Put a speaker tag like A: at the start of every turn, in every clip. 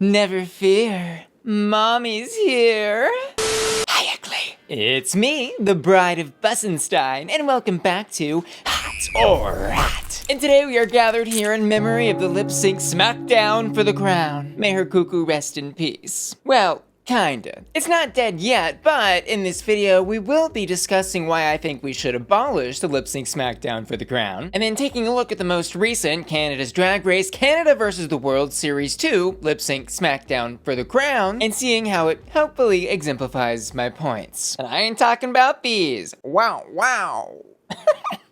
A: Never fear, Mommy's here. Hi, Ugly. It's me, the Bride of Bussenstein, and welcome back to Hot or Rat. And today we are gathered here in memory of the lip-sync Smackdown for the crown. May her cuckoo rest in peace. Well, kinda. It's not dead yet, but in this video, we will be discussing why I think we should abolish the lip-sync Smackdown for the crown, and then taking a look at the most recent Canada's Drag Race Canada vs. the World Series 2 lip-sync Smackdown for the crown, and seeing how it hopefully exemplifies my points. And I ain't talking about these. Wow, wow.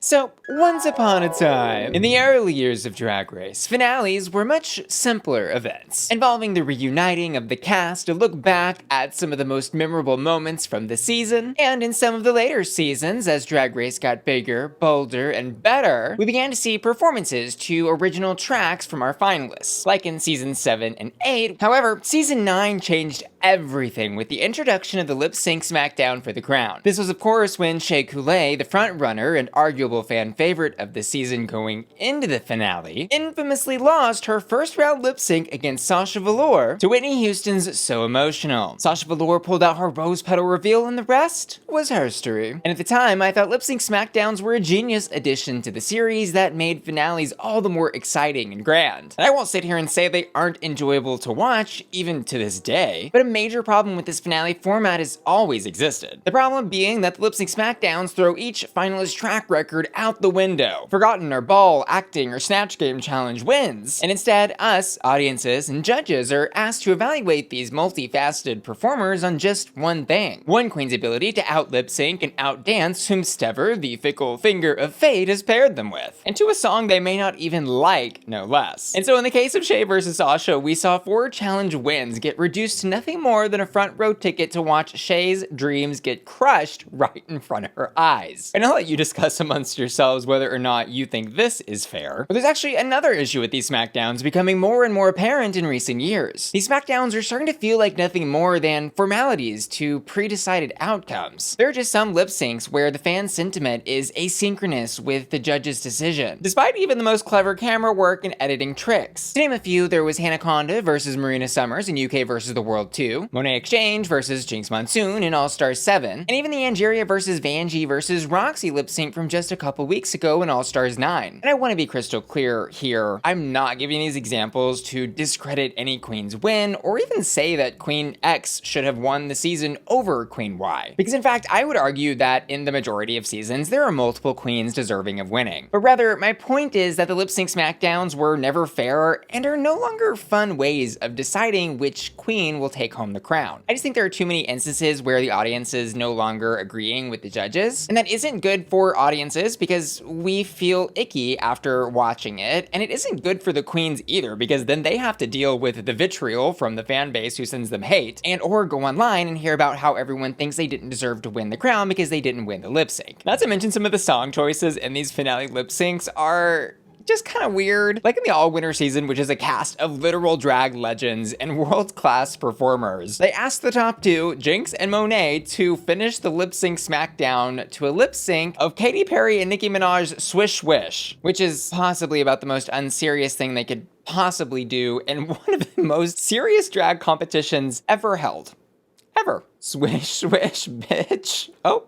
A: So, once upon a time, in the early years of Drag Race, finales were much simpler events, involving the reuniting of the cast to look back at some of the most memorable moments from the season, and in some of the later seasons, as Drag Race got bigger, bolder, and better, we began to see performances to original tracks from our finalists, like in Season 7 and 8. However, Season 9 changed everything with the introduction of the lip-sync Smackdown for the crown. This was of course when Shea Coulee, the frontrunner and arguable fan favorite of the season going into the finale, infamously lost her first round lip sync against Sasha Velour to Whitney Houston's So Emotional. Sasha Velour pulled out her rose petal reveal and the rest was Herstory. And at the time, I thought lip sync Smackdowns were a genius addition to the series that made finales all the more exciting and grand. And I won't sit here and say they aren't enjoyable to watch, even to this day, but a major problem with this finale format has always existed. The problem being that the lip sync Smackdowns throw each finalist track record out the window. Forgotten or ball, acting, or snatch game challenge wins. And instead, us, audiences, and judges are asked to evaluate these multifaceted performers on just one thing. One queen's ability to out-lip sync and out-dance whomstever the fickle finger of fate has paired them with. And to a song they may not even like, no less. And so in the case of Shea vs. Sasha, we saw 4 challenge wins get reduced to nothing more than a front row ticket to watch Shea's dreams get crushed right in front of her eyes. And I'll let you discuss amongst yourselves whether or not you think this is fair. But there's actually another issue with these Smackdowns becoming more and more apparent in recent years. These Smackdowns are starting to feel like nothing more than formalities to pre-decided outcomes. There are just some lip syncs where the fan sentiment is asynchronous with the judge's decision, despite even the most clever camera work and editing tricks. To name a few, there was Hanaconda versus Marina Summers in UK vs. the World 2, Monet Exchange versus Jinx Monsoon in All Stars 7, and even the Angeria vs. Vanjie vs. Roxy lip sync from just a couple weeks ago in All Stars 9. And I want to be crystal clear here, I'm not giving these examples to discredit any queen's win or even say that Queen X should have won the season over Queen Y. Because in fact, I would argue that in the majority of seasons, there are multiple queens deserving of winning. But rather, my point is that the lip sync Smackdowns were never fair and are no longer fun ways of deciding which queen will take home the crown. I just think there are too many instances where the audience is no longer agreeing with the judges, and that isn't good for audiences because we feel icky after watching it, and it isn't good for the queens either because then they have to deal with the vitriol from the fan base who sends them hate, and or go online and hear about how everyone thinks they didn't deserve to win the crown because they didn't win the lip sync. Not to mention some of the song choices in these finale lip syncs are just kind of weird. Like in the all-winter season, which is a cast of literal drag legends and world-class performers, they asked the top 2, Jinx and Monet, to finish the lip-sync Smackdown to a lip-sync of Katy Perry and Nicki Minaj's Swish Swish, which is possibly about the most unserious thing they could possibly do in one of the most serious drag competitions ever held. Ever. Swish, swish, bitch. Oh.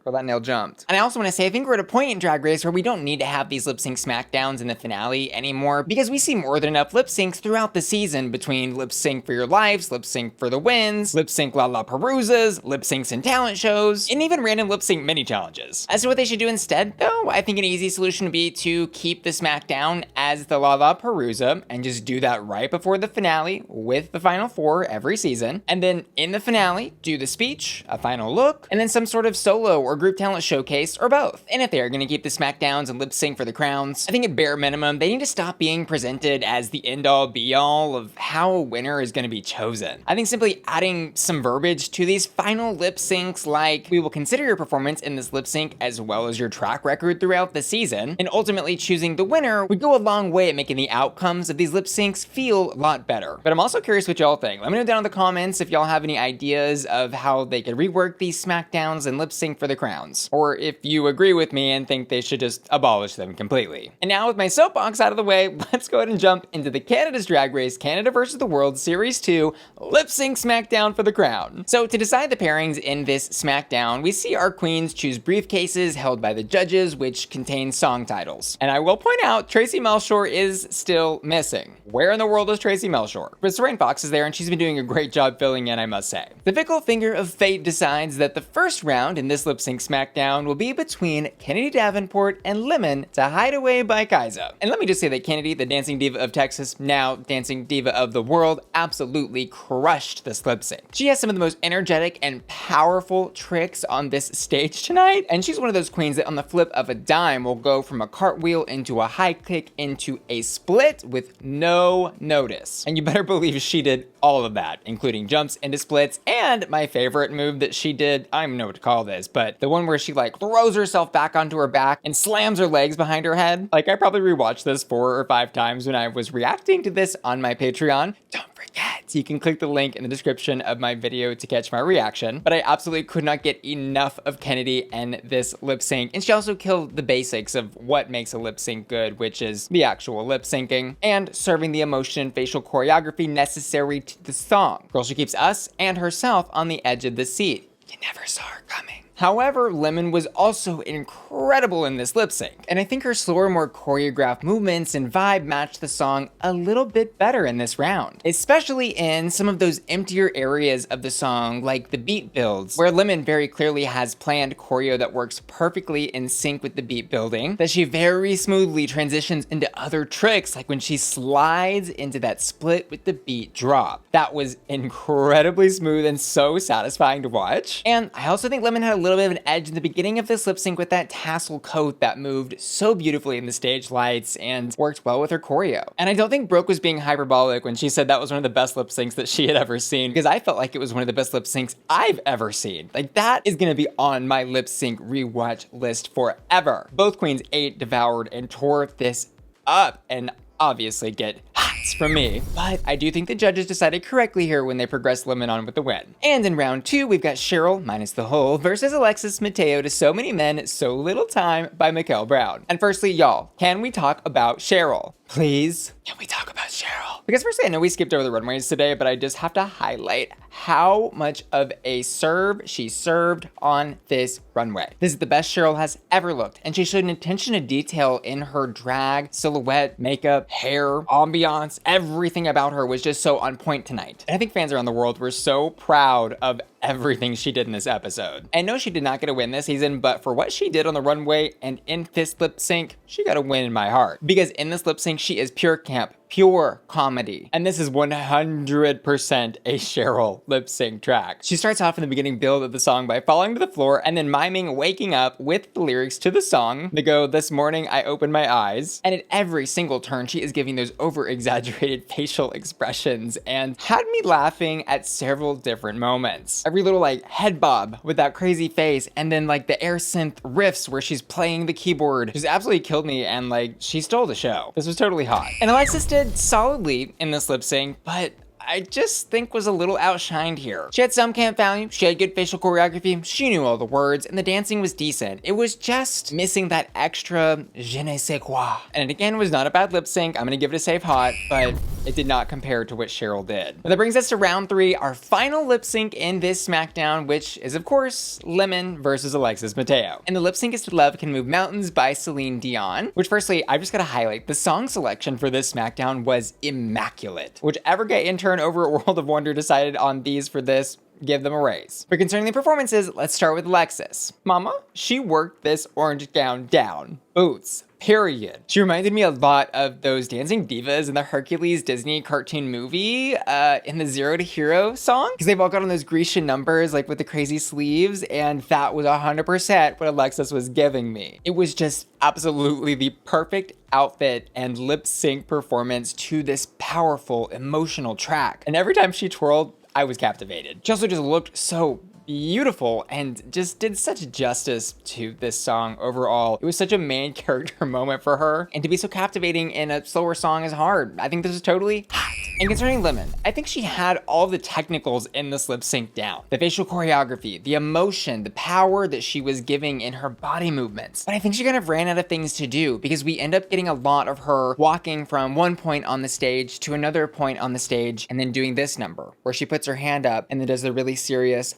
A: Or that nail jumped. And I also want to say, I think we're at a point in Drag Race where we don't need to have these lip-sync Smackdowns in the finale anymore because we see more than enough lip-syncs throughout the season between lip-sync for your lives, lip-sync for the wins, lip-sync Lollapaloozas, lip-syncs in talent shows, and even random lip-sync mini-challenges. As to what they should do instead, though, I think an easy solution would be to keep the Smackdown as the Lollapalooza and just do that right before the finale with the final 4 every season. And then in the finale, do the speech, a final look, and then some sort of solo or group talent showcase, or both. And if they are going to keep the Smackdowns and lip sync for the crowns, I think at bare minimum, they need to stop being presented as the end-all be-all of how a winner is going to be chosen. I think simply adding some verbiage to these final lip syncs like, we will consider your performance in this lip sync as well as your track record throughout the season, and ultimately choosing the winner would go a long way at making the outcomes of these lip syncs feel a lot better. But I'm also curious what y'all think. Let me know down in the comments if y'all have any ideas of how they could rework these Smackdowns and lip sync for the crowns, or if you agree with me and think they should just abolish them completely. And now with my soapbox out of the way, let's go ahead and jump into the Canada's Drag Race Canada vs. the World Series 2 Lip Sync Smackdown for the crown. So to decide the pairings in this Smackdown, we see our queens choose briefcases held by the judges which contain song titles. And I will point out, Tracy Melchor is still missing. Where in the world is Tracy Melchor? But Serene Fox is there and she's been doing a great job filling in, I must say. The fickle finger of fate decides that the first round in this lip sync Smackdown will be between Kennedy Davenport and Lemon to Hideaway by Kaiza. And let me just say that Kennedy, the dancing diva of Texas, now dancing diva of the world, absolutely crushed this lip sync. She has some of the most energetic and powerful tricks on this stage tonight, and she's one of those queens that on the flip of a dime will go from a cartwheel into a high kick into a split with no notice. And you better believe she did all of that, including jumps into splits, and my favorite move that she did, I don't even know what to call this, but the one where she like throws herself back onto her back and slams her legs behind her head. Like, I probably rewatched this 4 or 5 times when I was reacting to this on my Patreon. Don't forget, you can click the link in the description of my video to catch my reaction, but I absolutely could not get enough of Kennedy and this lip sync. And she also killed the basics of what makes a lip sync good, which is the actual lip syncing and serving the emotion and facial choreography necessary to the song. Girl, she keeps us and herself on the edge of the seat. You never saw her coming. However, Lemon was also incredible in this lip sync, and I think her slower, more choreographed movements and vibe matched the song a little bit better in this round, especially in some of those emptier areas of the song, like the beat builds, where Lemon very clearly has planned choreo that works perfectly in sync with the beat building, that she very smoothly transitions into other tricks, like when she slides into that split with the beat drop. That was incredibly smooth and so satisfying to watch. And I also think Lemon had a little bit of an edge in the beginning of this lip sync with that tassel coat that moved so beautifully in the stage lights and worked well with her choreo. And I don't think Brooke was being hyperbolic when she said that was one of the best lip syncs that she had ever seen, because I felt like it was one of the best lip syncs I've ever seen. Like, that is gonna be on my lip sync rewatch list forever. Both queens ate, devoured, and tore this up, and obviously get hats from me, but I do think the judges decided correctly here when they progressed Lemon on with the win. And in round 2, we've got Cheryl, minus the hole, versus Alexis Mateo to So Many Men, So Little Time by Mikkel Brown. And firstly, y'all, can we talk about Cheryl? Please? Can we talk about Cheryl? Because firstly, I know we skipped over the runways today, but I just have to highlight how much of a serve she served on this runway. This is the best Cheryl has ever looked, and she showed an attention to detail in her drag, silhouette, makeup, hair, ambiance. Everything about her was just so on point tonight. And I think fans around the world were so proud of everything she did in this episode. And no, she did not get a win this season, but for what she did on the runway and in this lip sync, she got a win in my heart. Because in this lip sync, she is pure camp, pure comedy. And this is 100% a Cheryl lip sync track. She starts off in the beginning build of the song by falling to the floor and then miming waking up with the lyrics to the song. They go, "This morning I opened my eyes." And at every single turn, she is giving those over-exaggerated facial expressions and had me laughing at several different moments. Every little like head bob with that crazy face, and then like the air synth riffs where she's playing the keyboard just absolutely killed me, and like she stole the show. This was totally hot. And Alexis did solidly in this lip sync, but I just think was a little outshined here. She had some camp value, she had good facial choreography, she knew all the words, and the dancing was decent. It was just missing that extra je ne sais quoi. And it again was not a bad lip sync. I'm gonna give it a safe hot, but it did not compare to what Cheryl did. But that brings us to round 3, our final lip sync in this Smackdown, which is of course Lemon versus Alexis Mateo. And the lip sync is to Love Can Move Mountains by Celine Dion, which firstly, I just gotta highlight, the song selection for this Smackdown was immaculate. Whichever gay intern over at World of Wonder decided on these for this, give them a raise. But concerning the performances, let's start with Alexis. Mama, she worked this orange gown down. Boots. Period. She reminded me a lot of those dancing divas in the Hercules Disney cartoon movie in the Zero to Hero song, because they've all got on those Grecian numbers like with the crazy sleeves, and that was 100% what Alexis was giving me. It was just absolutely the perfect outfit and lip sync performance to this powerful emotional track. And every time she twirled, I was captivated. She also just looked so beautiful and just did such justice to this song overall. It was such a main character moment for her, and to be so captivating in a slower song is hard. I think this is totally hot. And concerning Lemon, I think she had all the technicals in this lip sync down. The facial choreography, the emotion, the power that she was giving in her body movements. But I think she kind of ran out of things to do because we end up getting a lot of her walking from one point on the stage to another point on the stage and then doing this number where she puts her hand up and then does the really serious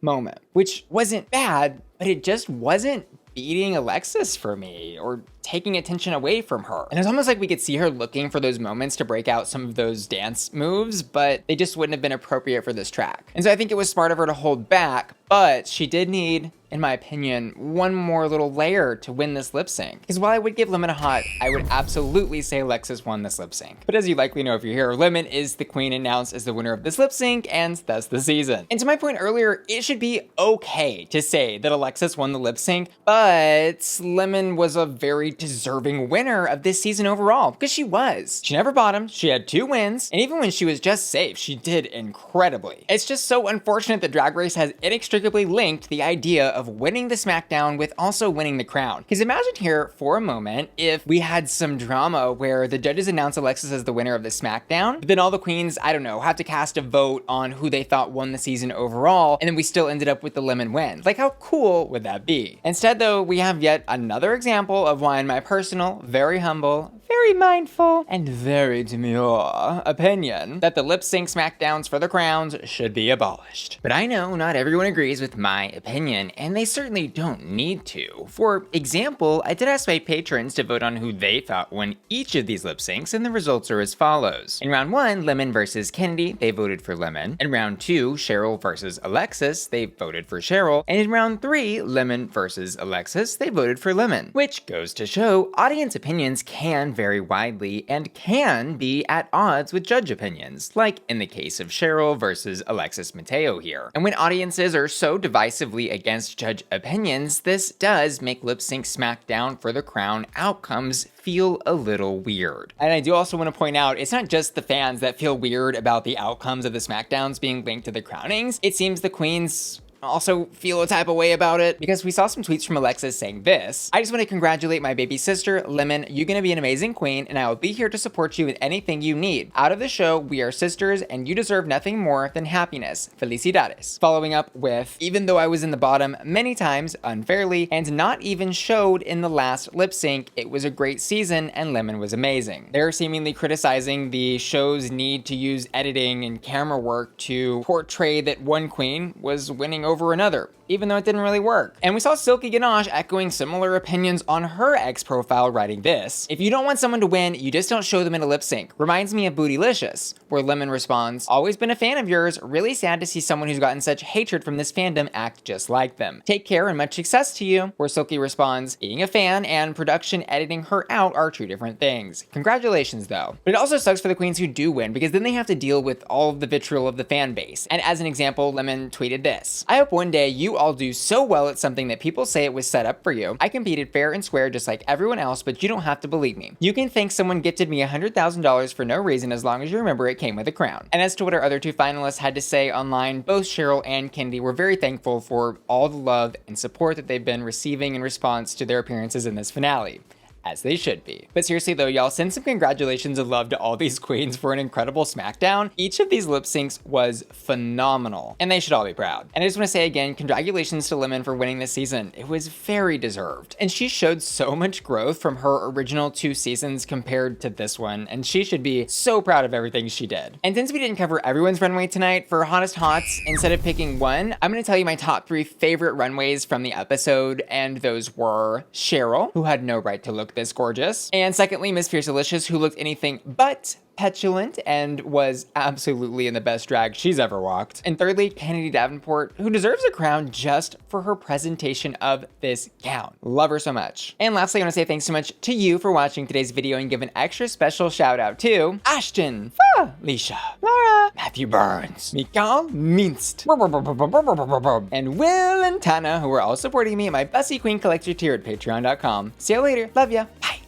A: moment, which wasn't bad, but it just wasn't beating Alexis for me or taking attention away from her. And it's almost like we could see her looking for those moments to break out some of those dance moves, but they just wouldn't have been appropriate for this track. And so I think it was smart of her to hold back, but she did need, in my opinion, one more little layer to win this lip sync. Because while I would give Lemon a hot, I would absolutely say Alexis won this lip sync. But as you likely know if you're here, Lemon is the queen announced as the winner of this lip sync, and thus the season. And to my point earlier, it should be okay to say that Alexis won the lip sync, but Lemon was a very deserving winner of this season overall, because she was. She never bottomed, she had 2 wins, and even when she was just safe, she did incredibly. It's just so unfortunate that Drag Race has inextricably linked the idea of winning the Smackdown with also winning the crown. Because imagine here for a moment if we had some drama where the judges announce Alexis as the winner of the Smackdown, but then all the queens, I don't know, have to cast a vote on who they thought won the season overall, and then we still ended up with the Lemon win. Like, how cool would that be? Instead though, we have yet another example of why in my personal, very humble, very mindful, and very demure opinion that the lip sync Smackdowns for the crowns should be abolished. But I know not everyone agrees with my opinion, and they certainly don't need to. For example, I did ask my patrons to vote on who they thought won each of these lip syncs, and the results are as follows. In round 1, Lemon versus Kennedy, they voted for Lemon. In round 2, Cheryl versus Alexis, they voted for Cheryl. And in round 3, Lemon versus Alexis, they voted for Lemon. Which goes to show audience opinions can vary widely and can be at odds with judge opinions, like in the case of Cheryl versus Alexis Mateo here. And when audiences are so divisively against judge opinions, this does make lip sync Smackdown for the crown outcomes feel a little weird. And I do also want to point out, it's not just the fans that feel weird about the outcomes of the Smackdowns being linked to the crownings. It seems the queens also feel a type of way about it, because we saw some tweets from Alexis saying this: I just want to congratulate my baby sister, Lemon. You're gonna be an amazing queen, and I will be here to support you in anything you need. Out of the show, we are sisters, and you deserve nothing more than happiness. Felicidades. Following up with, even though I was in the bottom many times, unfairly, and not even showed in the last lip sync, it was a great season, and Lemon was amazing. They're seemingly criticizing the show's need to use editing and camera work to portray that one queen was winning over another, even though it didn't really work. And we saw Silky Ganache echoing similar opinions on her ex profile, writing this: if you don't want someone to win, you just don't show them in a lip sync. Reminds me of Bootylicious, where Lemon responds, always been a fan of yours, really sad to see someone who's gotten such hatred from this fandom act just like them. Take care and much success to you, where Silky responds, being a fan and production editing her out are 2 different things. Congratulations though. But it also sucks for the queens who do win, because then they have to deal with all of the vitriol of the fan base. And as an example, Lemon tweeted this: I hope one day you all do so well at something that people say it was set up for you. I competed fair and square just like everyone else, but you don't have to believe me. You can think someone gifted me $100,000 for no reason as long as you remember it came with a crown. And as to what our other 2 finalists had to say online, both Cheryl and Kennedy were very thankful for all the love and support that they've been receiving in response to their appearances in this finale. As they should be. But seriously though, y'all, send some congratulations and love to all these queens for an incredible Smackdown. Each of these lip syncs was phenomenal, and they should all be proud. And I just want to say again, congratulations to Lemon for winning this season. It was very deserved. And she showed so much growth from her original 2 seasons compared to this one, and she should be so proud of everything she did. And since we didn't cover everyone's runway tonight, for Hottest Hots, instead of picking one, I'm gonna tell you my top 3 favorite runways from the episode, and those were Cheryl, who had no right to look this gorgeous, and secondly, Miss Fiercalicious, who looked anything but petulant and was absolutely in the best drag she's ever walked. And thirdly, Kennedy Davenport, who deserves a crown just for her presentation of this gown. Love her so much. And lastly, I want to say thanks so much to you for watching today's video and give an extra special shout out to Ashton, Alicia, Laura, Matthew Burns, Mikael Minst, and Will and Tana, who are all supporting me at my Bussy Queen Collector tier at patreon.com. See you later. Love ya. Bye.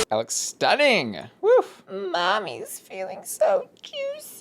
A: That looks stunning. Woo.
B: Mommy's feeling so juicy.